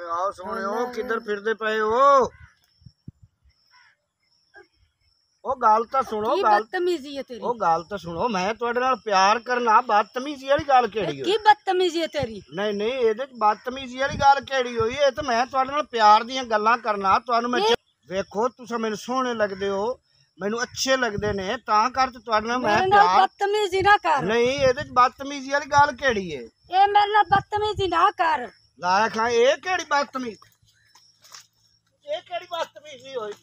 आओ सोनियो किधर फिरदे पे हो? ओ गल तो सुनो, बदतमीजी है तेरी। ओ गल तो सुनो, मैं तुहाडे नाल प्यार करना, बदतमीजी वाली गल केड़ी होई? की बदतमीजी है तेरी? नहीं नहीं, इहदे च बदतमीजी वाली गल केड़ी होई? ये तो मैं तुहाडे नाल प्यार दीयां गल्लां करना। तुहानू मैं वेखो, तुसां मैनू सोहणे लगदे हो, मैनू अच्छे लगदे ने, तां करके तुहाडे नाल मैं प्यार। बदतमीजी ना कर। नहीं, इहदे च बदतमीजी वाली गल केड़ी है? ए मेरे नाल बदतमीजी ना कर। लाया खां, ये केड़ी बदतमीजी, ये केड़ी बदतमीजी होई?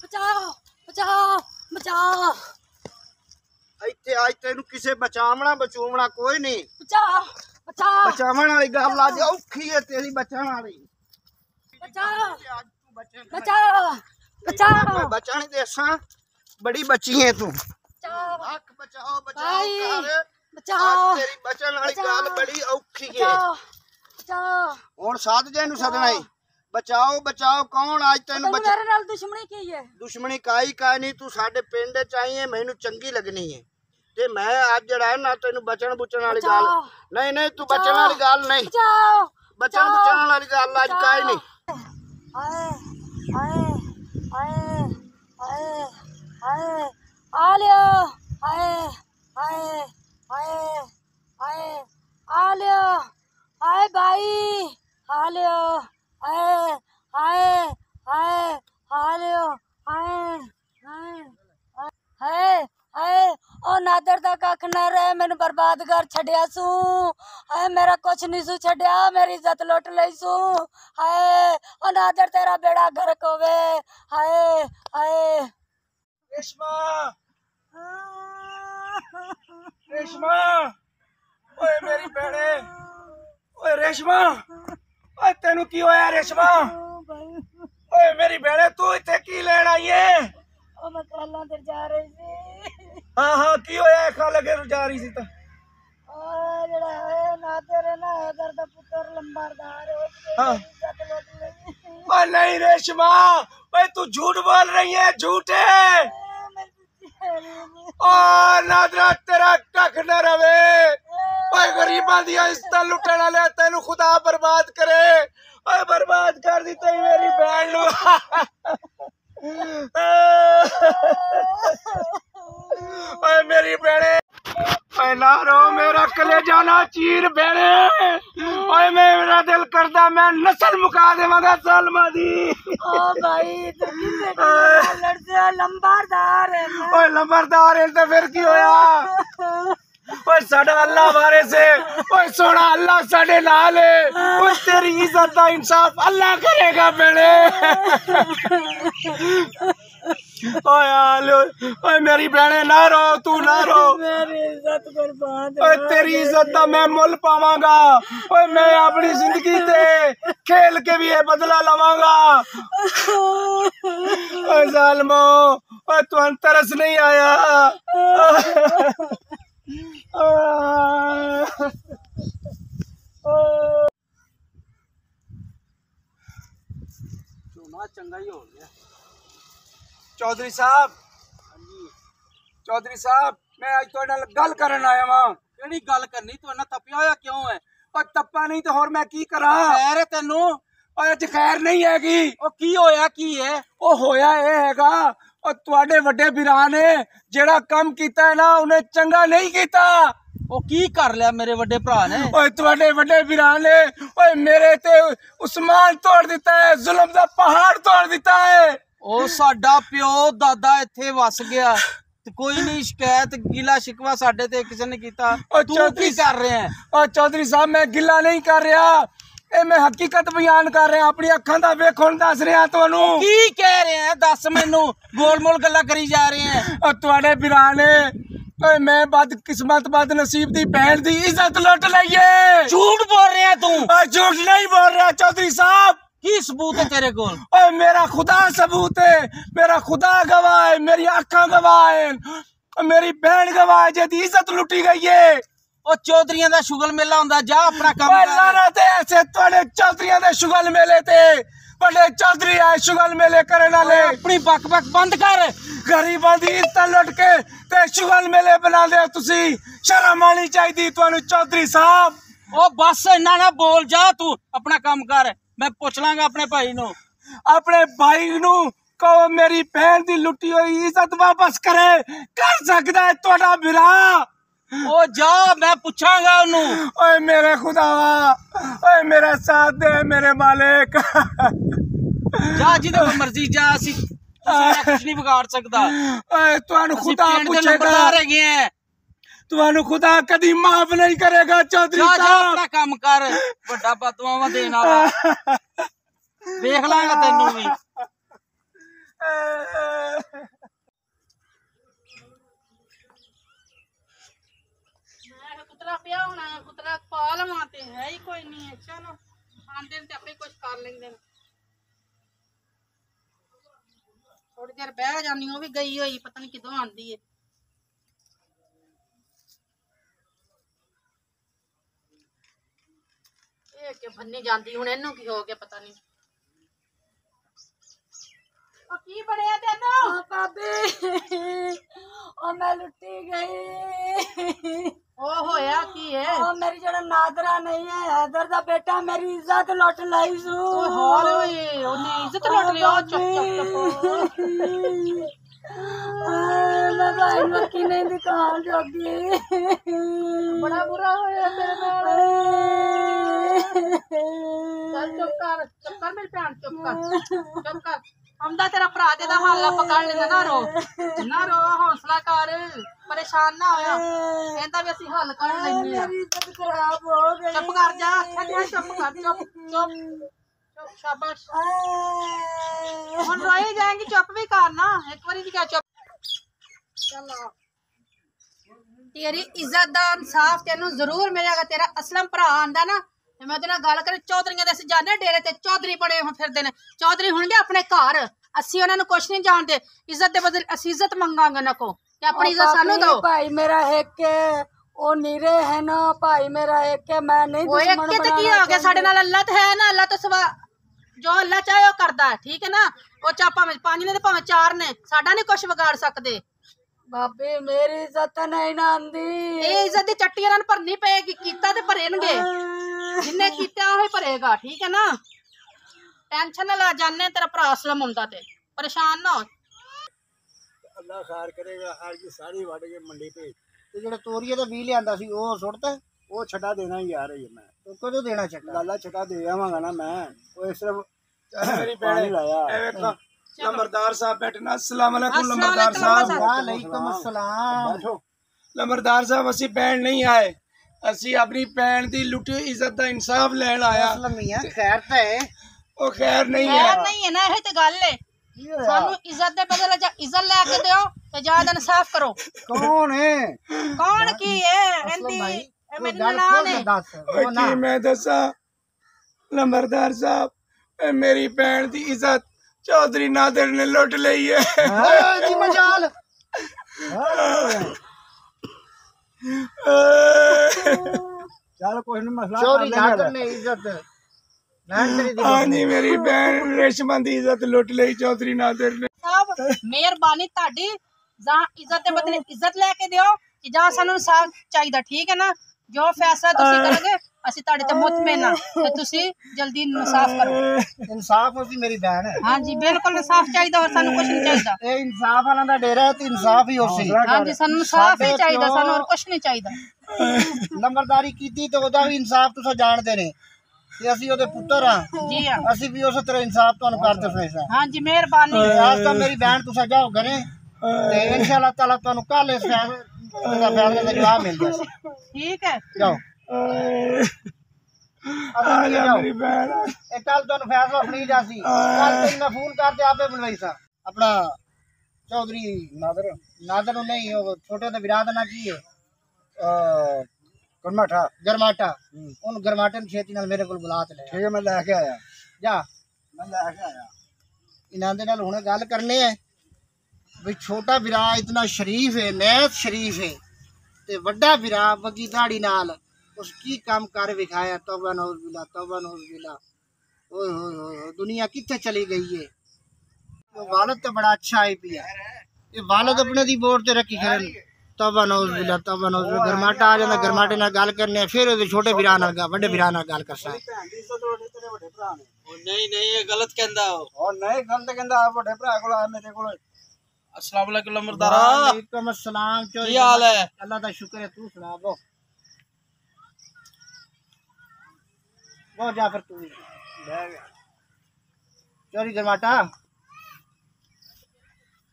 बचाओ बचाओ बचाओ। इत्थे आज तेनू किसे बचावना बचूवना कोई नहीं। बचाओ बचाओ। बचावन वाली गल अज औखी है तेरी, बचण वाली। बचाओ बचाओ बचाओ। बचन देसा बड़ी बची है तू। बचाओ हक बचाओ बचाओ कर। बचाओ। तेरी बचन वाली गल बड़ी औखी है। बचाओ। हुण साध जैनू सदना ही बचाओ बचाओ। कौन आज तेनू बचा? मेरे नाल दुश्मनी की है? दुश्मनी काई नहीं, तू साडे पिंड च आई है, मैनू चंगी लगनी है ते मैं अज जड़ा ना तेनू बचन बुचन वाली गल नहीं। नहीं तू बचन वाली गल नहीं, बचन बुचन वाली गल अज काई नहीं। हाय हाय हाय हाय हाय आ लियो। हाय हाय हाय हाय आ लियो। हाय भाई आ लियो। हाय हाय हाय आ लियो। हाय हाय हाय हाय ओ नादर दा कख ना रहे, मैनू बर्बाद कर छड़िया सू। हाय मेरा कुछ नहीं सू छड़िया, मेरी इज्जत लुट लई सू। हाय ओ नादर तेरा बेड़ा गर्क होवे। हाय हाय। रेशमा रेशमा, ओए मेरी भैणे, ओए रेशमा, ओए तेनू की होया रेशमा? ओए मेरी भैणे, तू इत्थे की लेन आई है? ओ मैं खाला ते जा रही सी। हाँ हाँ, की होया? खाला के जा रही सी ता ओ जेड़ा है नादर है ना, हैदर दा पुत्र लंबरदार है, हाँ। इज्जत लुट लई। ओ नहीं रेशमा, ओए तू झूठ बोल रही है, झूठ है। ओ नादरा तेरा कख न रवे। ओए गरीबां दी इज्जत लुटण वाले तेनू खुदा बर्बाद करे। ओए बर्बाद कर दी तेरी मेरी बहन नू। ओए मेरी बहने, ओए ना रो, मेरा कलेजा ना चीर बहने। ओए मेरा दिल करदा मैं नस्ल मुका देवांगा सालमा दी। ओ भाई तू किसे लड़ते लंबरदार है ना? ओए लंबरदार है तो फिर की होया? ओए साडा अल्लाह बारे से, ओए सोना अल्लाह साडे नाल है। ओए तेरी इज्जत दा इंसाफ अल्लाह करेगा बेड़े। ओए आलो, ओए मेरी बहने ना रो, तू ना रो। मेरी इज्जत बर्बाद। ओए तेरी इज्जत दा मैं मुल पावांगा। ओए मैं अपनी जिंदगी ते खेल के भी ये बदला लवांगा। ओए जालमो, ओए तू तरस नहीं आया? चंगा ही हो गया। चौधरी साहब, चौधरी साहब, मैं आज तुहाडे नाल गल करन आया वां। केड़ी गल करनी? तू इन्ना तपिया होया क्यों है? ओ तप्पा नहीं तो होर मैं की करा? खैर है तेनू? ओए अज खैर नहीं हैगी। ओ की होया की है? ओ होया ए हैगा, ओ तुहाडे वड्डे वीरां ने जेड़ा काम कीता है ना, उन्हें चंगा नहीं कीता। ओ की कर लिया मेरे वड्डे भरा ने? ओए तुहाडे वड्डे वीरां ने ओए मेरे ते उस्मान तोड़ दिता है, जुल्म दा पहाड़ तोड़ दिता है। ओ साडा प्यो दादा इत्थे वस गया ते कोई नहीं शिकायत गिला शिकवा साडे ते किसी ने कीता। तू की कर रहे हैं? ओ चौधरी साहब, मैं गिला नहीं कर रहा, ए मैं हकीकत बयान कर रहा, अपनी अखां दा वेखो दस रहा तुहानू। की कह रहे हैं? दस मैनू, गोल मोल गल्लां करी जा रहे हैं। ओ तुहाडे वीरां ने ओए मैं बदकिस्मत बदनसीब दी बहन दी इज्जत लुट लई है। झूठ बोल रहे हैं तू? झूठ नहीं बोल रहा चौधरी साहब। की सबूत है तेरे को? ओए मेरा खुदा सबूत है, मेरा खुदा गवाह है, मेरी अखां गवाह है, मेरी बहन गवाह है जेदी इज्जत लुटी गई है। ओ चौधरियां दा शुगल मेला हुंदा, जा अपना काम कर। लाना ते ऐसे तुहाडे चौधरियां दे शुगल मेले ते बड़े चौधरी आए शुगल मेले करने वाले। अपनी बक बक बंद कर। गरीबां दी इज्जत लुट के ते शुगल मेले बना दे तुसी। शर्म आनी चाहिए तुहानू चौधरी साहब। ओ बस इन्ना ना बोल, जा तू अपना काम कर, मैं पूछ लांगा अपने भाई नु। अपने भाई नू कहो मेरी बहन दी लुटी हुई इज्जत वापस करे। कर सकदा है तुहाडा बिरा। ओ जा, मैं पूछांगा ओनू। ओए मेरे खुदावा, ओए मेरा साथ दे मेरे मालिक। जा जिधर मर्जी जा, असी कुछ नहीं बिगाड़ सकता। ओए तुहानू खुदा पूछेगा, हैं तुहानू खुदा कदी माफ नहीं करेगा चौधरी जा, जा साहब। अपना काम कर, बड़ा बदुआवा देने वाला। देख लांगा तेनू भी। कुतरा पिया होना, कुतरा पाल माते है ही कोई नहीं है। चलो आंदे ते अपने कुछ कर लेंगे। थोड़ी देर बह जानी, वो भी गई हुई पता नहीं किदों आंदी है। ये के भन्नी जांदी हुण, इनू की हो गया पता नहीं। ओ की बनया तेनू? भाभी ओ मैं लुटी गई। ओ होया की है? ओ मेरी जड़ा नादरा नहीं है, हैदर दा बेटा मेरी इज्जत लुट लाई सू। ओ हाल ओए ओने इज्जत लुट लिया। चुप चुप मैं भाई मक्की नहीं दुकान जोगी। बड़ा बुरा होया तेरे नाल। चल चुप कर मेरी भैन, चुप कर। हमदा तेरा भरा दे दा हाल पकड़ लेना। ना रो हौसला कर, परेशान ना होया। कहंदा भी ਅਸੀਂ हल कर लेंगे। मेरी इज्जत खराब हो गई। चुप कर जा, चुप कर, चुप शाबाश। हुण रोई जाएंगी, चुप भी करना एक बारी दी। क्या चुप? चलो तेरी इज्जत दा इंसाफ तेनू जरूर मिलेगा। तेरा असलम भरा आंदा ना, मैं ਉਹਦੇ ਨਾਲ ਗੱਲ ਕਰ। ਚੌਧਰੀਆਂ ਦੇ ਅਸੀਂ ਜਾਣੇ ਡੇਰੇ ਤੇ ਚੌਧਰੀ ਬੜੇ ਫਿਰਦੇ ਨੇ। ਚੌਧਰੀ ਹੋਣਗੇ ਆਪਣੇ ਘਰ, ਅਸੀਂ ਉਹਨਾਂ ਨੂੰ ਕੁਛ ਨਹੀਂ ਜਾਣਦੇ। ਇੱਜ਼ਤ ਦੇ ਬਦਲੇ ਅਸੀਂ ਇੱਜ਼ਤ ਮੰਗਾਂਗੇ ਉਹਨਾਂ ਕੋ ਕਿ ਆਪਣੀ ਇੱਜ਼ਤ ਸਾਨੂੰ ਦਿਓ। भाई मेरा एक ओ नीरे है ना, भाई मेरा एक मैं नहीं ਉਹ ਇੱਕ दुश्मन ਤੇ ਕੀ ਹੋ ਗਿਆ? ਸਾਡੇ ਨਾਲ ਅੱਲਾ ਤੇ ਹੈ ਨਾ, ਅੱਲਾ ਤੋਂ ਸਿਵਾ ਜੋ ਅੱਲਾ ਚਾਹੇ ਉਹ ਕਰਦਾ ਹੈ, ਠੀਕ ਹੈ ਨਾ। ਉਹ ਚਾ ਭਾਵੇਂ 5 ਨੇ ਤੇ ਭਾਵੇਂ 4 ਨੇ, ਸਾਡਾ ਨਹੀਂ ਕੁਛ ਵਿਗਾੜ ਸਕਦੇ। भाभी मेरी इज्जत नहीं ना आंदी। ਇਹ ਇੱਜ਼ਤ ਦੀ ਚੱਟੀ ਇਹਨਾਂ ਨੂੰ ਭਰਨੀ ਪਏਗੀ। ਕੀਤਾ ਤੇ ਭਰਨਗੇ, ਜਿੰਨੇ ਕੀਤਾ ਉਹ ਹੀ ਭਰੇਗਾ, ਠੀਕ ਹੈ ਨਾ। ਟੈਨਸ਼ਨ ਨਾ ਲੈ, ਜਾਣੇ ਤੇਰਾ ਭਰਾ ਅਸਲਮ ਹੁੰਦਾ ਤੇ ਪਰੇਸ਼ਾਨ ਨਾ ਹੋ। ਅੱਲਾ ਖਾਰ ਕਰੇਗਾ। ਹਰ ਕੀ ਸਾਰੀ ਵੱਢ ਕੇ ਮੰਡੀ ਭੇਜ ਤੇ ਜਿਹੜਾ ਤੋਰੀਏ ਦਾ ਬੀ ਲਿਆਂਦਾ ਸੀ ਉਹ ਸੁੱਟਦਾ। ਉਹ ਛਟਾ ਦੇਣਾ ਹੀ ਯਾਰ ਹੈ। ਮੈਂ ਤੂੰ ਕਦੋਂ ਦੇਣਾ ਛਟਾ? ਲਾਲਾ ਛਟਾ ਦੇ ਆਵਾਂਗਾ ਨਾ ਮੈਂ। ਉਹ ਸਿਰਫ मेरी पानी बहन लाया। ए वेखो लंबरदार साहब बैठना। अस्सलाम वालेकुम अस्सलाम लंबरदार वालेकुम साहब। वालेकुम अस्सलाम। बैठो। लंबरदार साहब ਅਸੀਂ ਪੈਣ ਨਹੀਂ ਆਏ, ਅਸੀਂ ਆਪਣੀ ਪੈਣ ਦੀ ਲੁੱਟੀ ਇੱਜ਼ਤ ਦਾ ਇਨਸਾਫ ਲੈਣ ਆਇਆ। असलम मियां खैर तो है? ਉਹ ਖੈਰ ਨਹੀਂ ਖੈਰ ਹੈ। ਨਹੀਂ ਹੈ ਨਾ, ਇਹ ਤੇ ਗੱਲ ਹੈ। ਸਾਨੂੰ ਇੱਜ਼ਤ ਦੇ ਬਦਲੇ ਜਾਂ ਇੱਜ਼ਤ ਲੈ ਕੇ ਦਿਓ ਤੇ ਜਾਂ ਇਹਦਾ ਇਨਸਾਫ ਕਰੋ। कौन है? ਕੌਣ ਕੀ ਹੈ? ਇਹਦੀ ਇਹ ਮੇਰੀ ਨਨਾਣ ਹੈ। दस ਓਏ ਕੀ ਮੈਂ ਦੱਸਾਂ ਲੰਬਰਦਾਰ ਸਾਹਿਬ, ਇਹ ਮੇਰੀ ਭੈਣ ਦੀ ਇੱਜ਼ਤ ਚੌਧਰੀ ਨਾਦਰ ਨੇ ਲੁੱਟ ਲਈ ਹੈ। जी मजाल। चल कोई नहीं मसला। चोरी नादर ने इज्जत हाँ जी, मेरी भैन रेशमा की इज्जत लुट ली चौधरी नादर ने। ਸਾਹਿਬ ਮਿਹਰਬਾਨੀ ਤੁਹਾਡੀ, ਜਾਂ ਇੱਜ਼ਤ ਦੇ ਬਦਲੇ ਇੱਜ਼ਤ ਲੈ ਕੇ ਦਿਓ ਕਿ ਜਾਂ ਸਾਨੂੰ ਇਨਸਾਫ ਚਾਹੀਦਾ, ਠੀਕ ਹੈ ਨਾ। ਜੋ ਫੈਸਲਾ ਤੁਸੀਂ ਕਰੋਗੇ ਅਸੀਂ ਤੁਹਾਡੇ ਤੇ ਮੁਤਮਿਨ ਹਾਂ ਤੇ ਤੁਸੀਂ ਜਲਦੀ ਇਨਸਾਫ ਕਰੋ। इंसाफ होती मेरी बहन है। ਹਾਂਜੀ ਬਿਲਕੁਲ ਇਨਸਾਫ ਚਾਹੀਦਾ, ਹੋਰ ਸਾਨੂੰ ਕੁਝ ਨਹੀਂ ਚਾਹੀਦਾ। ये इंसाफ वाला दा डेरा है तो इंसाफ ही होसी। ਹਾਂਜੀ ਸਾਨੂੰ ਇਨਸਾਫ ਹੀ ਚਾਹੀਦਾ, ਸਾਨੂੰ ਹੋਰ ਕੁਝ ਨਹੀਂ ਚਾਹੀਦਾ। नंबरदारी कीती तो ओदा भी इंसाफ तुसा जानदे ने ते ਅਸੀਂ ਉਹਦੇ ਪੁੱਤਰ ਆ। ਜੀ ਹਾਂ, ਅਸੀਂ ਵੀ ਉਸੇ ਤਰ੍ਹਾਂ ਇਨਸਾਫ ਤੁਹਾਨੂੰ ਕਰਦੇ ਫੈਸਲਾ। ਹਾਂਜੀ ਮਿਹਰਬਾਨੀ। आज तो मेरी बहन तुसा जाओ घरे ते इंशाअल्लाह ताला ਤੁਹਾਨੂੰ ਕੱਲ ਇਸ फैसले का जवाब मिल जाए। ਠੀਕ ਹੈ, जाओ आजा मेरी बहन। ਇਹ ਕੱਲ ਤੁਹਾਨੂੰ ਫੈਸਲਾ ਸੁਣੀ ਜਾਸੀ। ਕੱਲ ਤੈਨੂੰ ਮੈਂ ਫੋਨ ਕਰਦੇ ਆਪੇ ਬੁਲਵਾਈ ਸਾ। ਆਪਣਾ ਚੌਧਰੀ ਨਾਦਰ ਨੂੰ ਨਹੀਂ, ਉਹ ਛੋਟੇ ਦੇ ਵਿਰਾਦ ਨਾ ਕੀ ਹੈ ਗਰਮਾਟਾ। ਉਹਨੂੰ ਗਰਮਾਟੇ ਨੂੰ ਛੇਤੀ ਨਾਲ ਮੇਰੇ ਕੋਲ ਬੁਲਾ ਤੇ ਲੈ। ਠੀਕ ਹੈ, ਮੈਂ ਲੈ ਕੇ ਆਇਆ। ਜਾ ਮੈਂ ਲੈ ਕੇ ਆਇਆ। ਇਹਨਾਂ ਦੇ ਨਾਲ ਹੁਣੇ ਗੱਲ ਕਰਨੇ ਹੈ ਵੀ ਛੋਟਾ ਵੀਰਾ ਇਤਨਾ ਸ਼ਰੀਫ ਹੈ, ਨੈਤ ਸ਼ਰੀਫ ਹੈ, ਤੇ ਵੱਡਾ ਵੀਰਾ ਬੱਗੀ ਦਾੜੀ ਨਾਲ ਉਸ ਕੀ ਕੰਮ ਕਰ ਵਿਖਾਇਆ। ਤੌਬਾ ਨੌਜ਼ ਬਿਲਾ, ਤੌਬਾ ਨੌਜ਼ ਬਿਲਾ। ओए होए होए दुनिया कितने चली गई है। तो वालद तो बड़ा अच्छा है पिया, ये वालद अपने दी बोर्ड ते रखी खड़े तबा नौज बिला गरमाटा आ जांदा, गरमाटे नाल गल करने फिर ओदे छोटे भरा नाल वड्डे भरा नाल गल करसा। नहीं नहीं ये गलत कहंदा और नहीं गलत कहंदा बड़े भरा कोल आ मेरे कोल। अस्सलाम वालेकुम लंबरदारा। वालेकुम अस्सलाम। की हाल है? अल्लाह दा शुक्र है, तू सुना वो जा फिर तू चोरी गरमाटा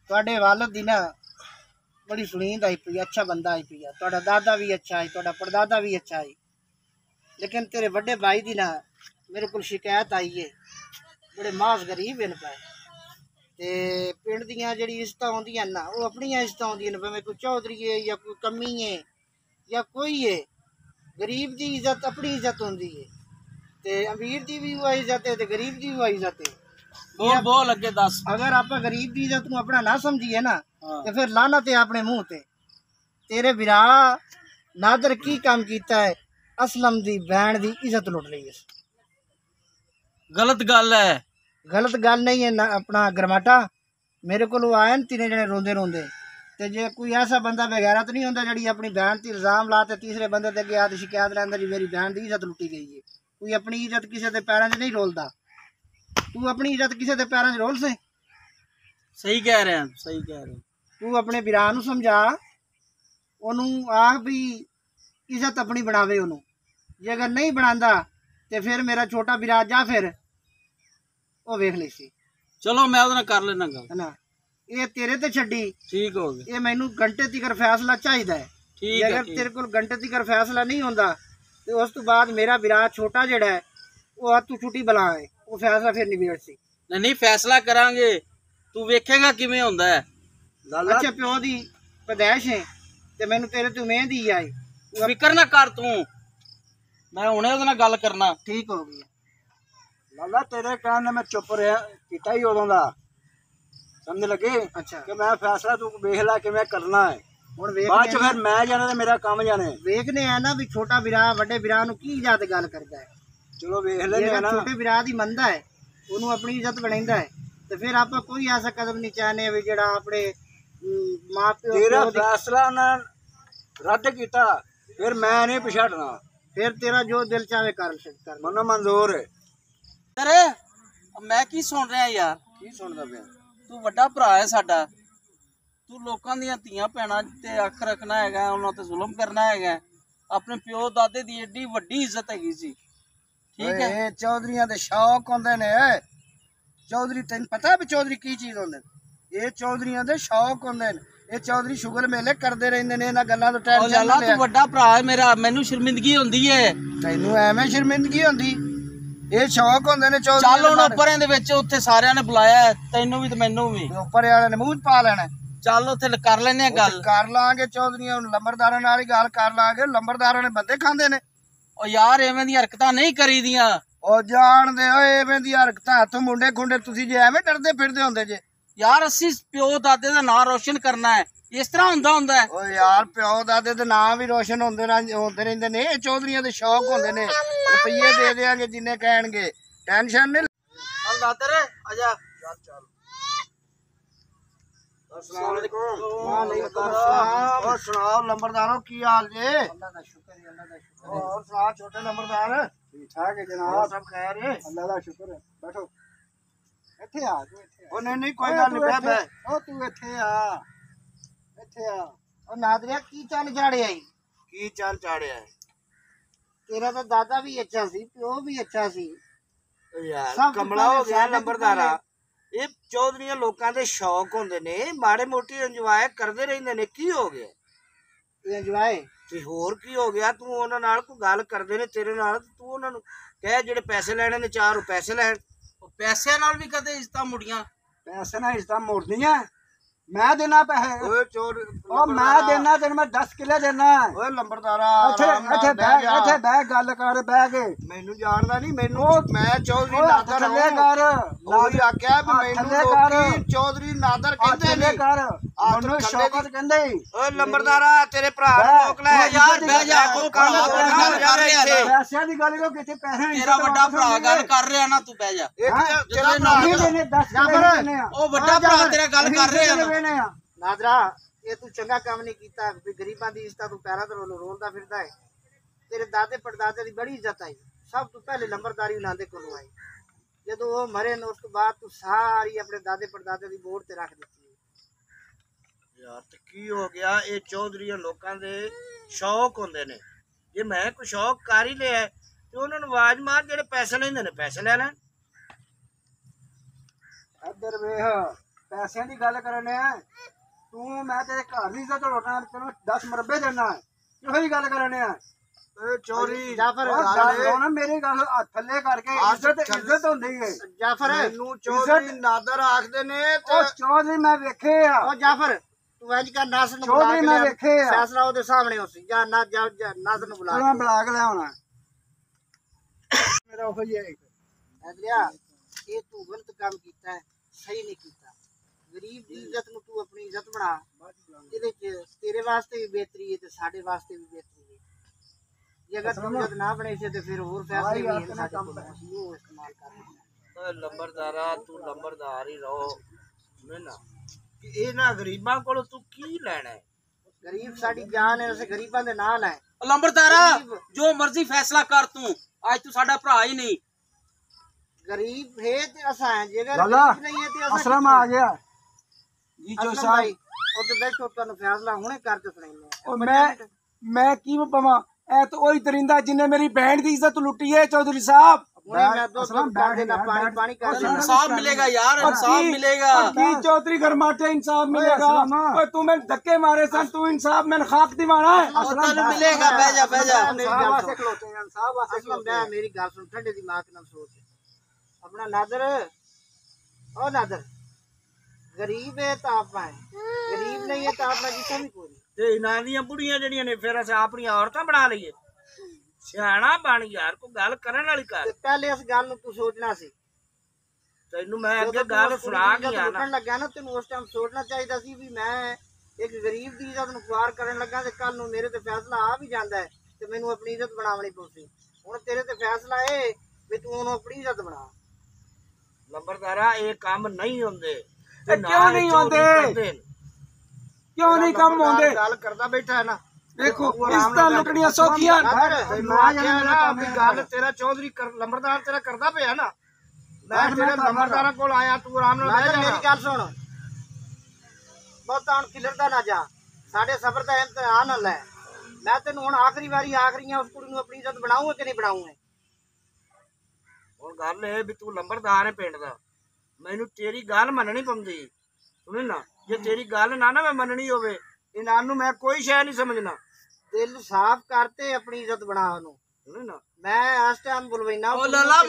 तुहाडे वालद दी ना बड़ी सुनींद आई पई, अच्छा बंदा आई पई, तुहाडा दादा भी अच्छा है, तुहाडा परदादा भी अच्छा है, लेकिन तेरे बड़े भाई दी ना मेरे को शिकायत आई है, बड़े मास गरीब हैं पे ते पिंड दियां जेहड़ी इज्जत आउंदियां ना वो अपनी इज्जत आउंदियां ने, भावें कोई चौधरी है या कोई कमी है या कोई है, गरीब दी इज्जत अपनी इज्जत होंदी है ते अमीर दी भी वो इज्जत है ते गरीब दी भी वो इज्जत है। बोल बोल अगे दस। अगर आप गरीब की इज्जत को अपना ना समझिए ना तो फिर लानत है अपने मुंह ते। तेरे बिरा नादर की काम कीता है, असलम दी बहन दी इज्जत लुट ली है। गलत गल है। गलत गल नहीं है ना अपना गरमाटा। मेरे को आए न तीन जने रोंदे रोंदे ते जे कोई ऐसा बंदा बेगैरत नहीं होंदा जड़ी अपनी बहन ते इल्जाम ला ते तीसरे बंदे ते गया ते शिकायत लैंदा जी मेरी बहन दी इज्जत लुटी गई है। कोई अपनी इज्जत किसी दे पैरां 'च नहीं रोलदा। तू अपनी इज्जत किसी दे पैरां 'च रोल से? सही कह रहे हैं, सही कह रहे हैं। तू अपने बिरा नूं समझा, ओनू आख भी इज्जत अपनी बनावे ओनू। जे अगर नहीं बनांदा ते फिर मेरा छोटा बिरा जा फिर वो वेख ली सी। चलो मैं ਉਹਦੇ ਨਾਲ ਕਰ ਲੈਣਾ ਗੱਲ, है ना। ये तेरे ते छड्डी, ठीक हो गया। ये मैनू घंटे तिकर फैसला चाहिदा है। ठीक है, अगर तेरे को घंटे तिकर फैसला नहीं होंदा तो उस तो बाद मेरा बिरा छोटा जेड़ा है वो तू छुट्टी बुला है, वो फैसला फिर निबेड़ सी। नहीं फैसला करांगे, तू वेखेगा किवें हुंदा है। अच्छा प्यो दी पैदाइश है ते मैनू तेरे ते उम्मीद ही आई। फिक्र ना कर तू, मैं हुणे ਉਹਦੇ ਨਾਲ ਗੱਲ करना। ठीक हो गया लाला तेरे कहने मैं चुप रहा किता ही उदों दा समझ लगे। अच्छा कि मैं फैसला तू वेख ला कि मैं करना है, हुण बाद च फिर मैं जाने ते मेरा काम जाने। वेखने है ना भी छोटा बिरा वड्डे बिरा नू की इज्जत गल करदा है। चलो वेख लेने अगर ना। छोटे बिरा दी मंदा है ओनू अपनी इज्जत बनाइंदा है तो फिर आप कोई ऐसा कदम नहीं चाहने भी जेड़ा अपने मां प्यो तेरा फैसला ना रद्द किया फिर मैं नहीं पिछाड़ना, फिर तेरा जो दिल चाहे कर मनो मंजूर है। अरे मैं की सुन ਰਿਹਾ यार? की सुनदा पिया? ਤੂੰ ਵੱਡਾ ਭਰਾ ਹੈ ਸਾਡਾ, ਤੂੰ ਲੋਕਾਂ ਦੀਆਂ ਧੀਆਂ ਭੈਣਾਂ ਤੇ ਅੱਖ ਰੱਖਣਾ ਹੈਗਾ, ਉਹਨਾਂ ਤੇ ਜ਼ੁਲਮ ਕਰਨਾ ਹੈਗਾ। ਆਪਣੇ ਪਿਓ ਦਾਦੇ ਦੀ ਏਡੀ ਵੱਡੀ ਇੱਜ਼ਤ ਹੈਗੀ ਸੀ, ठीक है। ਇਹ ਚੌਧਰੀਆਂ ਦੇ ਸ਼ੌਕ ਹੁੰਦੇ ਨੇ। ਚੌਧਰੀ ਤੈਨੂੰ ਪਤਾ ਵੀ ਚੌਧਰੀ ਕੀ ਚੀਜ਼ ਹੁੰਦੇ ਨੇ? ਇਹ ਚੌਧਰੀਆਂ ਦੇ ਸ਼ੌਕ ਹੁੰਦੇ ਨੇ। ਇਹ ਚੌਧਰੀ ਸ਼ੁਗਰ ਮੇਲੇ ਕਰਦੇ ਰਹਿੰਦੇ ਨੇ, ਇਹਨਾਂ ਗੱਲਾਂ ਤੋਂ ਟੈਨਸ਼ਨ ਲਾਲਾ ਨਾ ਤੂੰ ਲੈ। ਵੱਡਾ ਭਰਾ ਹੈ ਮੇਰਾ, ਮੈਨੂੰ ਸ਼ਰਮਿੰਦਗੀ ਹੁੰਦੀ ਹੈ। ਤੈਨੂੰ ਐਵੇਂ ਸ਼ਰਮਿੰਦਗੀ ਹੁੰਦੀ? ਇਹ ਸ਼ੌਕ ਹੁੰਦੇ ਨੇ ਚੱਲ ਚੌਧਰੀ ਹੁਣ ਉੱਪਰਾਂ ਦੇ ਵਿੱਚ ਉੱਥੇ ਸਾਰਿਆਂ ਨੇ ਬੁਲਾਇਆ ਹੈ, ਤੈਨੂੰ ਵੀ ਤੇ ਮੈਨੂੰ ਵੀ। ਉੱਪਰ ਵਾਲਿਆਂ ਨੇ ਮੂੰਹ 'ਚ ਪਾ ਲੈਣਾ। ਚੱਲ ਉੱਥੇ ਕਰ ਲੈਨੇ ਆ ਗੱਲ। ਕਰ ਲਾਂਗੇ ਚੌਧਰੀਆਂ ਲੰਬਰਦਾਰਾਂ ਨਾਲ ਹੀ ਗੱਲ ਕਰ ਲਾਂਗੇ। ਲੰਬਰਦਾਰਾਂ ਨੇ ਬੰਦੇ ਖਾਂਦੇ ਨੇ। ਉਹ ਯਾਰ ਐਵੇਂ ਦੀਆਂ ਹਰਕਤਾਂ ਨਹੀਂ ਕਰੀਦੀਆਂ। ਉਹ ਜਾਣਦੇ ਓਏ ਐਵੇਂ ਦੀ ਹਰਕਤਾਂ ਹੱਥ ਮੁੰਡੇ ਖੁੰਡੇ ਤੁਸੀਂ ਜੇ ਐਵੇਂ ਡਰਦੇ ਫਿਰਦੇ ਹੁੰਦੇ ਜੇ। ਯਾਰ ਅਸੀਂ ਪਿਓ ਦਾਦੇ ਦਾ ਨਾਂ ਰੋਸ਼ਨ ਕਰਨਾ ਹੈ, ਇਸ ਤਰ੍ਹਾਂ ਹੁੰਦਾ ਹੈ। ਓਏ ਯਾਰ ਪਿਓ ਦਾਦੇ ਦੇ ਨਾਂ ਵੀ ਰੋਸ਼ਨ ਹੁੰਦੇ ਰਹਿੰਦੇ ਨੇ। ਇਹ ਚੌਧਰੀਆਂ ਦੇ ਸ਼ੌਕ ਹੁੰਦੇ ਨੇ। ਰੁਪਈਏ ਦੇ ਦੇਾਂਗੇ ਜਿੰਨੇ ਕਹਿਣਗੇ, ਟੈਨਸ਼ਨ ਨਹੀਂ। ਚੱਲ ਦਾਦਰ ਆਜਾ। ਚੱਲ अस्सलाम वालेकुम। वालेकुम अस्सलाम। और सुनाओ लंबरदारों की हाल जे? अल्लाह दा शुक्र है, अल्लाह दा शुक्र है। और सुनाओ छोटे लंबरदार? ठीक ठाक है जनाब, सब खैर है? अल्लाह दा शुक्र है। बैठो इत्थे आ तू इत्थे। ओ नहीं कोई गल नहीं बे ओ तू इत्थे आ ओ नादरिया की चल चाड़िया है? की चल चाड़िया है? तेरा तो दादा भी अच्छा सी, प्यो भी अच्छा सी। यार कमला हो गया लंबरदारा। ਇਹ ਚੌਧਰੀਆਂ ਲੋਕਾਂ ਦੇ ਸ਼ੌਕ ਹੁੰਦੇ ਨੇ, ਮਾੜੇ ਮੋਟੀ ਇੰਜੋਏ ਕਰਦੇ ਰਹਿੰਦੇ ਨੇ। ਕੀ ਹੋ ਗਿਆ ਇੰਜੋਏ? ਤੇ ਹੋਰ ਕੀ ਹੋ ਗਿਆ? ਤੂੰ ਉਹਨਾਂ ਨਾਲ ਕੋਈ ਗੱਲ ਕਰਦੇ ਨੇ ਤੇਰੇ ਨਾਲ, ਤੂੰ ਉਹਨਾਂ ਨੂੰ ਕਹਿ ਜਿਹੜੇ ਪੈਸੇ ਲੈਣੇ ਨੇ 4 ਪੈਸੇ ਲੈਣ। ਪੈਸਿਆਂ ਨਾਲ ਵੀ ਕਦੇ ਇੱਜ਼ਤਾਂ ਮੁੜੀਆਂ? पैसे ना इसदा मोड़नियां मैं देना पैसे। ओए चोर ओ मैं देना तेन मैं 10 किले देना। ओए लंबरदारा इत्थे बैठ गल कर बह के। मैनू जानदा नहीं, मैनू मैं चौधरी नादर थल्ले कर। ओही आख्या भी मैनू लोकी चौधरी नादर कहंदे ने। कर ਮੈਨੂੰ ਸ਼ੌਕਤ ਕਹਿੰਦੇ ਓਏ ਲੰਬਰਦਾਰਾ ਤੇਰੇ ਭਰਾ ਨੂੰ ਰੋਕ ਲੈ ਯਾਰ ਬਹਿ ਜਾ ਉਹ ਭਰਾ ਗੱਲ ਕਰ ਰਿਹਾ ਨਾ ਪੈਸਿਆਂ ਦੀ ਗੱਲ ਕਿਉਂ ਕਿਤੇ ਪੈਸੇ ਤੇਰਾ ਵੱਡਾ ਭਰਾ ਗੱਲ ਕਰ ਰਿਹਾ ਨਾ ਤੂੰ ਬਹਿ ਜਾ ਤੇਰਾ ਭਰਾ ਉਹ ਵੱਡਾ ਭਰਾ ਤੇਰਾ ਗੱਲ ਕਰ ਰਿਹਾ ਨਾ ਨਾਦਰਾ ਇਹ ਤੂੰ ਚੰਗਾ ਕੰਮ ਨਹੀਂ ਕੀਤਾ ਵੀ ਗਰੀਬਾਂ ਦੀ ਇੱਜ਼ਤ ਤੂੰ ਪੈਰਾਂ ਤੇ ਰੋਲਦਾ ਫਿਰਦਾ ਹੈ ਤੇਰੇ ਦਾਦੇ ਪੜਦਾਦੇ ਦੀ ਬੜੀ ਇੱਜ਼ਤ ਆਈ ਸਭ ਤੋਂ ਪਹਿਲੇ ਲੰਬਰਦਾਰੀ ਉਹਨਾਂ ਦੇ ਕੋਲੋਂ ਆਈ ਜਦੋਂ ਉਹ ਮਰੇ ਨੇ ਉਸ ਤੋਂ ਬਾਅਦ ਤੂੰ ਸਾਰੀ ਆਪਣੇ ਦਾਦੇ ਪੜਦਾਦੇ ਦੀ ਬੋਰਡ ਤੇ ਰੱਖ ਦਿੱਤੀ ਯਾਰ ਤੇ ਕੀ ਹੋ ਗਿਆ ਇਹ ਚੌਧਰੀਆਂ ਲੋਕਾਂ ਦੇ ਸ਼ੌਕ ਹੁੰਦੇ ਨੇ ਜੇ ਮੈਂ ਕੋਈ ਸ਼ੌਕ ਕਰ ਹੀ ਲਿਆ ਤੇ ਉਹਨਾਂ ਨੂੰ ਆਵਾਜ਼ ਮਾਰ ਜਿਹੜੇ ਪੈਸੇ ਲੈਂਦੇ ਨੇ ਪੈਸੇ ਲੈ ਲੈਣ ਇੱਧਰ ਵੇਖ ਪੈਸਿਆਂ ਦੀ ਗੱਲ ਕਰਨੇ ਆ ਤੂੰ ਮੈਂ ਤੇਰੇ ਘਰ ਦੀ ਇੱਜ਼ਤ ਉਡਾਉਣਾ ਤੈਨੂੰ 10 ਮਰਬੇ ਦੇਣਾ ਕਿਹੋ ਜੀ ਗੱਲ ਕਰਨੇ ਆ ਚੋਰੀ ਜਾਫਰ ਮੇਰੀ ਗੱਲ ਥੱਲੇ ਕਰਕੇ ਇੱਜ਼ਤ ਹੁੰਦੀ ਹੈ ਜਾਫਰ ਮੈਨੂੰ ਚੌਧਰੀ ਨਾਦਰ ਆਖਦੇ ਨੇ ਉਹ ਚੌਧਰੀ ਮੈਂ ਵੇਖੇ ਆ ਉਹ ਜਾਫਰ ਤੂੰ ਇੰਜ ਕਰ ਨਾਸ ਨੂੰ ਬੁਲਾ ਚੌਧਰੀ ਮੈਂ ਵੇਖੇ ਆ ਫੈਸਲਾ ਉਹਦੇ ਸਾਹਮਣੇ ਹੋਸੀ ਜਾਂ ਨਾ ਨਾਸ ਨੂੰ ਬੁਲਾ ਮੈਂ ਬੁਲਾ ਕੇ ਲਿਆਉਣਾ ਮੇਰਾ ਉਹ ਹੀ ਹੈ ਅਦਰਿਆ ਇਹ ਤੂੰ ਗਲਤ ਕੰਮ ਕੀਤਾ ਹੈ ਸਹੀ ਨਹੀਂ ਕੀਤਾ ਗਰੀਬ ਦੀ ਇੱਜ਼ਤ ਨੂੰ ਤੂੰ ਆਪਣੀ ਇੱਜ਼ਤ ਬਣਾ ਇਹਦੇ ਚ ਤੇਰੇ ਵਾਸਤੇ ਵੀ ਬਿਹਤਰੀ ਹੈ ਤੇ ਸਾਡੇ ਵਾਸਤੇ ਵੀ ਬਿਹਤਰੀ ਹੈ ਜੇ ਅਗਰ ਤੂੰ ਇੱਜ਼ਤ ਨਾ ਬਣੇ ਤੇ ਫਿਰ ਹੋਰ ਫੈਸਲੇ ਵੀ ਹਨ ਸਾਡੇ ਕੋਲ ਅਸੀਂ ਉਹ ਇਸਤੇਮਾਲ ਕਰ ਓਏ ਲੰਬਰਦਾਰਾ ਤੂੰ ਲੰਬਰਦਾਰ ਹੀ ਰਹੋ ਮੈਂ ਨਾ ਕਿ ਇਹ ਨਾ ਗਰੀਬਾਂ ਕੋਲੋਂ ਤੂੰ ਕੀ ਲੈਣਾ ਹੈ ਗਰੀਬ ਸਾਡੀ ਜਾਨ ਹੈ ਅਸੀਂ ਗਰੀਬਾਂ ਦੇ ਨਾਲ ਹੈ ਲੰਬਰਦਾਰਾ ਜੋ ਮਰਜ਼ੀ ਫੈਸਲਾ ਕਰ ਤੂੰ ਅੱਜ ਤੂੰ ਸਾਡਾ ਭਰਾ ਹੀ ਨਹੀਂ ਗਰੀਬ ਹੈ ਤੇ ਅਸਾਂ ਜੇਕਰ ਗਰੀਬ ਨਹੀਂ ਹੈ ਤੇ ਅਸਾਂ ਅਸਲਮ ਆ ਗਿਆ ਜੀ ਜੋ ਸਾਹਿਬ ਉਹ ਤੇ ਬੈਠੋ ਤੁਹਾਨੂੰ ਫੈਸਲਾ ਹੁਣੇ ਕਰ ਦੇ ਸੁਣਾਈਏ ਉਹ ਮੈਂ ਕੀ ਪਵਾਂ ਇਹ ਤਾਂ ਉਹੀ ਤਰਿੰਦਾ ਜਿਨੇ ਮੇਰੀ ਭੈਣ ਦੀ ਇੱਜ਼ਤ ਲੁੱਟੀ ਹੈ ਚੌਧਰੀ ਸਾਹਿਬ ਹੁਣੇ ਮੈਂ ਦੋ ਕਰ ਦੇਣਾ ਪਾਣੀ ਕਰ ਦੇਣਾ ਇਨਸਾਫ ਮਿਲੇਗਾ ਯਾਰ ਇਨਸਾਫ ਮਿਲੇਗਾ ਕੀ ਚੌਧਰੀ ਗਰਮਾਟੇ ਇਨਸਾਫ ਮਿਲੇਗਾ ਓਏ ਤੂੰ ਮੈਨੂੰ ਧੱਕੇ ਮਾਰੇ ਸਨ ਤੂੰ ਇਨਸਾਫ ਮੈਨੂੰ ਖਾਕ ਦਿਵਾਣਾ ਤੈਨੂੰ ਮਿਲੇਗਾ ਬਹਿ ਜਾ ਇਨਸਾਫ ਵਾਸਤੇ ਖਲੋਤੇ ਹਨ ਇਨਸਾਫ ਵਾਸਤੇ ਮੇਰੀ ਗੱਲ ਸੁਣ ਠੰਡੇ ਦਿਮਾਗ ਨਾਲ ਸੋਚ अपना नादर ओ नादर गरीब है तो आप गरीब नहीं है तो अपना जिसका भी कोई ते इना ਦੀਆਂ ਬੁੜੀਆਂ ਜਿਹੜੀਆਂ ਨੇ ਫਿਰ ਅਸੀਂ ਆਪਣੀਆਂ ਔਰਤਾਂ ਬਣਾ ਲਈਏ ਸਿਆਣਾ ਬਣ ਯਾਰ ਕੋਈ ਗੱਲ ਕਰਨ ਵਾਲੀ ਕਰ ਪਹਿਲੇ ਇਸ ਗੱਲ ਨੂੰ ਤੂੰ ਸੋਚਣਾ ਸੀ ਤੈਨੂੰ ਮੈਂ ਅੱਗੇ ਗੱਲ ਸੁਣਾ ਗਿਆ ਨਾ ਲੱਗਾ ਨਾ ਤੈਨੂੰ ਉਸ ਟਾਈਮ ਸੋਚਣਾ ਚਾਹੀਦਾ ਸੀ ਵੀ ਮੈਂ ਇੱਕ ਗਰੀਬ ਦੀ ਇੱਜ਼ਤ ਨੂੰ ਖੁਆਰ ਕਰਨ ਲੱਗਾ ਤੇ ਕੱਲ ਨੂੰ ਮੇਰੇ ਤੇ ਫੈਸਲਾ ਆ ਵੀ ਜਾਂਦਾ ਹੈ ਤੇ ਮੈਨੂੰ ਆਪਣੀ ਇੱਜ਼ਤ ਬਣਾਉਣੀ ਪਊਗੀ ਹੁਣ ਤੇਰੇ ਤੇ ਫੈਸਲਾ ਇਹ ਵੀ ਤੂੰ ਉਹਨੂੰ ਆਪਣੀ ਇੱਜ਼ਤ ਬਣਾ ਲੰਬਰਦਾਰਾ ਇਹ ਕੰਮ ਨਹੀਂ ਹੁੰਦੇ ਕਿਉਂ ਨਹੀਂ ਹੁੰਦੇ ਕਿਉਂ ਨਹੀਂ ਕੰਮ ਹੁੰਦੇ ਗੱਲ ਕਰਦਾ ਬੈਠਾ ਹੈ ਨਾ ਦੇਖੋ ਇੱਜ਼ਤਾਂ ਲੁੱਟਣੀਆਂ ਸੌਖੀਆਂ ਗੱਲ ਤੇਰਾ ਚੌਧਰੀ ਲੰਬਰਦਾਰ ਤੇਰਾ ਕਰਦਾ ਪਿਆ ਨਾ ਮੈਂ ਤੇਰੇ ਲੰਬਰਦਾਰਾਂ ਕੋਲ ਆਇਆ ਤੂੰ ਆਰਾਮ ਨਾਲ ਬਹਿ ਜਾ ਮੇਰੀ ਗੱਲ ਸੁਣ ਬਹੁਤ ਹੁਣ ਖਿਲਰਦਾ ਨਾ ਜਾ ਸਾਡੇ ਸਫ਼ਰ ਦਾ ਇਮਤਿਹਾਨ ਹੱਲ ਹੈ ਮੈਂ ਤੈਨੂੰ ਹੁਣ ਆਖਰੀ ਵਾਰੀ ਆਖਰੀਆਂ ਉਸ ਕੁੜੀ ਨੂੰ ਆਪਣੀ ਇੱਜ਼ਤ ਬਣਾਉਂਗਾ ਕਿ ਨਹੀਂ ਬਣਾਉਂਗਾ ਹੁਣ ਗੱਲ ਇਹ ਵੀ ਤੂੰ ਲੰਬਰਦਾਰ ਹੈ ਪਿੰਡ ਦਾ ਮੈਨੂੰ ਤੇਰੀ ਗੱਲ ਮੰਨਣੀ ਪਉਂਦੀ ਸੁਣ ਨਾ ਜੇ ਤੇਰੀ ਗੱਲ ਨਾ ਮੈਂ ਮੰਨਣੀ ਹੋਵੇ ਇਹਨਾਂ ਨੂੰ ਮੈਂ ਕੋਈ ਸ਼ੈ ਨਹੀਂ ਸਮਝਣਾ ਦਿਲ ਸਾਫ਼ ਕਰਤੇ ਆਪਣੀ ਇੱਜ਼ਤ ਬਣਾ ਉਹਨੂੰ ਸੁਣ ਨਾ ਮੈਂ ਇਸ ਟਾਈਮ ਬੁਲਵੈਨਾ ਉਹ ਲੱਲਾ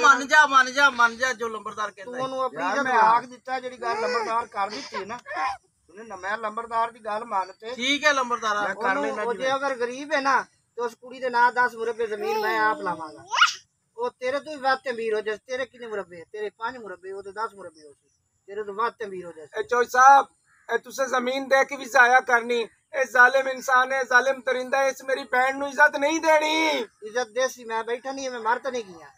ਮੰਨ ਜਾ ਜੋ ਲੰਬਰਦਾਰ ਕਹਿੰਦਾ ਤੂੰ ਉਹਨੂੰ ਆਪਣੀ ਇੱਜ਼ਤ ਮੈਂ ਆਖ ਦਿੱਤਾ ਜਿਹੜੀ ਗੱਲ ਲੰਬਰਦਾਰ ਕਰ ਦਿੱਤੀ ਨਾ ਸੁਣ ਨਾ ਮੈਂ ਲੰਬਰਦਾਰ ਦੀ ਗੱਲ ਮੰਨ ਤੇ ਠੀਕ ਹੈ ਲੰਬਰਦਾਰਾ ਕਰ ਲੈਣਾ ਉਹ ਜੇ ਅਗਰ ਗਰੀਬ ਹੈ ਨਾ ਤੇ ਉਸ ਕੁੜੀ ਦੇ ਨਾਂ 10 ਮੁਰੱਬੇ ਜ਼ਮੀਨ ਮੈਂ ਆਪ ਲਾਵਾਂਗਾ ਉਹ ਤੇਰੇ ਤੋਂ ਵੀ ਵੱਧ ਤੇ ਅਮੀਰ ਹੋ ਜਾਏ ਤੇਰੇ ਕਿੰਨੇ ਮੁਰੱਬੇ ਤੇਰੇ 5 ਮੁਰੱਬੇ ਉਹਦੇ 10 ਮੁਰੱਬੇ ਹੋ ਸੀ ਤੇਰੇ ਤੋਂ ਵੱਧ ਤੇ ਅਮੀਰ ਹੋ ਜਾਏ ਚੌਧਰੀ ਸਾਹਿਬ ਇਹ ਤੁਸੀਂ ਜ਼ਮੀਨ ਦੇ ਕੇ ਵੀ ਜ਼ਾਇਆ ਕਰਨੀ ਇਹ ਜ਼ਾਲਿਮ ਇਨਸਾਨ ਹੈ ਜ਼ਾਲਿਮ ਤਰਿੰਦਾ ਹੈ ਇਸ ਮੇਰੀ ਭੈਣ ਨੂੰ ਇੱਜ਼ਤ ਨਹੀਂ ਦੇਣੀ ਇੱਜ਼ਤ ਦੇਸੀ ਮੈਂ ਬੈਠਾ ਨਹੀਂ ਮੈਂ ਮਰ ਤਾਂ ਨਹੀਂ ਗਿਆ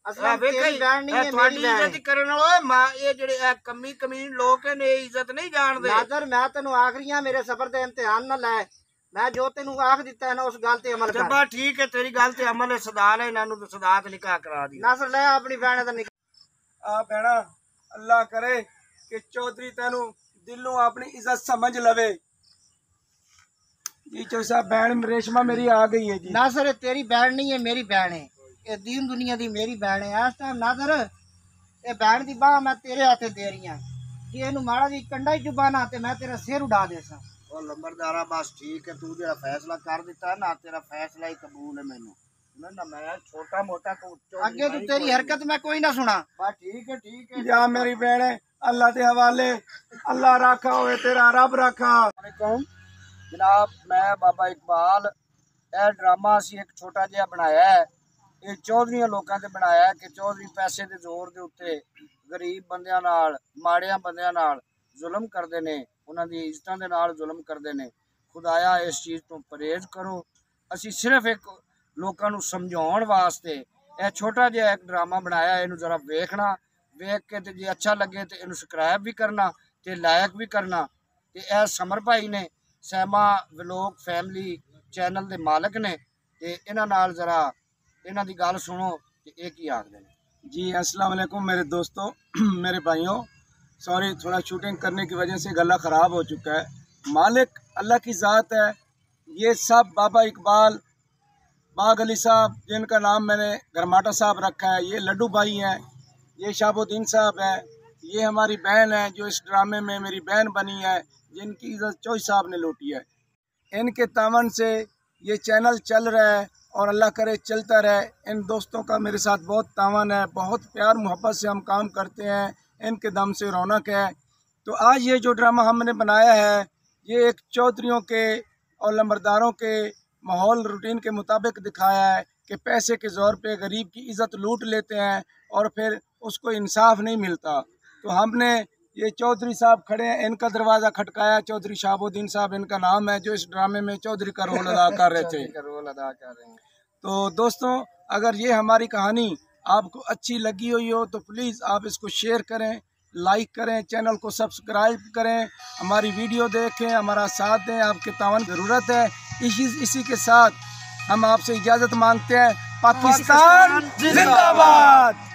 ਅਸਲ ਤੇਰੀ ਭੈਣ ਨਹੀਂ ਹੈ ਮੇਰੀ ਇੱਜ਼ਤ ਕਰਨ ਵਾਲਾ ਮਾਂ ਇਹ ਜਿਹੜੇ ਕਮੀ ਲੋਕ ਨੇ ਇੱਜ਼ਤ ਨਹੀਂ ਜਾਣਦੇ ਨਾਦਰ ਮੈਂ ਤੈਨੂੰ ਆਖਰੀਆਂ ਮੇਰੇ ਸਬਰ ਦੇ ਇਮਤਿਹਾਨ ਨਾ ਲੈ ਮੈਂ ਜੋ ਤੈਨੂੰ ਆਖ ਦਿੱਤਾ ਹੈ ਨਾ ਉਸ ਗੱਲ ਤੇ ਅਮਲ ਕਰ ਜੱਬਾ ਠੀਕ ਹੈ ਤੇਰੀ ਗੱਲ ਤੇ ਅਮਲ ਹੈ ਸਦਾ ਲੈ ਇਹਨਾਂ ਨੂੰ ਸਦਾ ਤੇ ਨਿਕਾਹ ਕਰਾ ਦੀ ਨਸਰ ਲੈ ਆਪਣੀ ਭੈਣ ਦਾ ਨਿਕਾਹ ਆ ਭੈਣਾ ਅੱਲਾ ਕਰੇ ਕਿ ਚੌਧਰੀ ਤੈਨੂੰ ਦਿਲੋਂ ਆਪਣੀ ਇੱਜ਼ਤ ਸਮਝ ਲਵੇ ਜੀ ਚੌਧਰੀ ਸਾਹਿਬ ਭੈਣ ਰੇਸ਼ਮਾ ਮੇਰੀ ਆ ਗਈ ਹੈ ਜੀ ਨਾਸਰ ਤੇਰੀ ਭੈਣ ਨਹੀਂ ਹੈ ਮੇਰੀ ਭੈਣ ਹੈ ਇਹ ਦੀਨ ਦੁਨੀਆ ਦੀ ਮੇਰੀ ਭੈਣ ਹੈ ਇਸ ਟਾਈਮ ਨਾਦਰ ਇਹ ਭੈਣ ਦੀ ਬਾਹ ਮੈਂ ਤੇਰੇ ਹੱਥੇ ਦੇ ਰਹੀ ਹਾਂ ਜੇ ਇਹਨੂੰ ਮਾੜਾ ਜੀ ਕੰਡਾ ਹੀ ਚੁਬਾਣਾ ਤੇ ਮੈਂ ਤੇਰਾ ਸਿਰ ਉਡਾ ਦੇਸਾਂ ਉਹ ਲੰਬਰਦਾਰਾ ਬਸ ਠੀਕ ਹੈ ਤੂੰ ਜਿਹੜਾ ਫੈਸਲਾ ਕਰ ਦਿੱਤਾ ਨਾ ਤੇਰਾ ਫੈਸਲਾ ਹੀ ਕਬੂਲ ਹੈ ਮੈਨੂੰ ਨਾ ਮੈਂ ਛੋਟਾ ਮੋਟਾ ਅੱਗੇ ਤੂੰ ਤੇਰੀ ਹਰਕਤ ਮੈਂ ਕੋਈ ਨਾ ਸੁਣਾ ਬਸ ਠੀਕ ਹੈ ਜਾ ਮੇਰੀ ਭੈਣ अल्लाह के हवाले अल्लाह राखा होए तेरा रब राखा जनाब मैं बाबा इकबाल यह ड्रामा असी एक छोटा जिहा बनाया है ये चौधरी लोगों से बनाया है कि चौधरी पैसे के जोर के उत्ते गरीब बंदियां नाल माड़ियां बंदियां नाल जुल्म करते हैं ਉਹਨਾਂ ਦੀ ਇੱਜ਼ਤਾਂ ਦੇ ਨਾਲ ਜ਼ੁਲਮ ਕਰਦੇ ਨੇ। ਖੁਦਾਇਆ ਇਸ ਚੀਜ਼ ਤੋਂ ਪਰਹੇਜ਼ ਕਰੋ। ਅਸੀਂ ਸਿਰਫ ਇੱਕ ਲੋਕਾਂ ਨੂੰ ਸਮਝਾਉਣ ਵਾਸਤੇ ਇਹ ਛੋਟਾ ਜਿਹਾ ਇੱਕ ਡਰਾਮਾ ਬਣਾਇਆ। ਇਹਨੂੰ ਜ਼ਰਾ ਵੇਖਣਾ, ਵੇਖ ਕੇ ਤੇ ਜੇ ਅੱਛਾ ਲੱਗੇ ਤੇ ਇਹਨੂੰ ਸਬਸਕ੍ਰਾइब भी करना ਤੇ ਲਾਇਕ भी करना। ਤੇ ਇਹ ਸਮਰ ਭਾਈ ਨੇ ਸੈਮਾ ਵਲੋਗ ਫੈਮਿਲੀ ਚੈਨਲ ਦੇ ਮਾਲਕ ਨੇ ਤੇ ਇਹਨਾਂ ਨਾਲ ਜ਼ਰਾ ਇਹਨਾਂ ਦੀ ਗੱਲ ਸੁਣੋ ਕਿ ਇਹ ਕੀ ਆਖਦੇ ਨੇ। जी अस्सलाम वालेकुम मेरे दोस्तों, मेरे भाइयों। सॉरी, थोड़ा शूटिंग करने की वजह से गला ख़राब हो चुका है। मालिक अल्लाह की ज़ात है। ये सब बाबा इकबाल, बाग अली साहब, जिनका नाम मैंने गरमाटा साहब रखा है, ये लड्डू भाई हैं, ये शाहबुद्दीन साहब है, ये हमारी बहन है जो इस ड्रामे में मेरी बहन बनी है, जिनकी इज़्ज़त चौधरी साहब ने लूटी है। इनके तावन से ये चैनल चल रहा है और अल्लाह करे चलता रहे। इन दोस्तों का मेरे साथ बहुत तावन है, बहुत प्यार मोहब्बत से हम काम करते हैं, इनके दम से रौनक है। तो आज ये जो ड्रामा हमने बनाया है, ये एक चौधरियों के और लंबरदारों के माहौल रूटीन के मुताबिक दिखाया है कि पैसे के ज़ोर पे गरीब की इज़्ज़त लूट लेते हैं और फिर उसको इंसाफ नहीं मिलता। तो हमने ये चौधरी साहब खड़े हैं, इनका दरवाज़ा खटकाया। चौधरी शाहबुद्दीन साहब इनका नाम है, जो इस ड्रामे में चौधरी का रोल अदा कर रहे थे। रोल अदा कर रहे हैं। तो दोस्तों, अगर ये हमारी कहानी आपको अच्छी लगी हुई हो तो प्लीज़ आप इसको शेयर करें, लाइक करें, चैनल को सब्सक्राइब करें, हमारी वीडियो देखें, हमारा साथ दें। आपके तावन ज़रूरत है। इसी के साथ हम आपसे इजाज़त मांगते हैं। पाकिस्तान जिंदाबाद।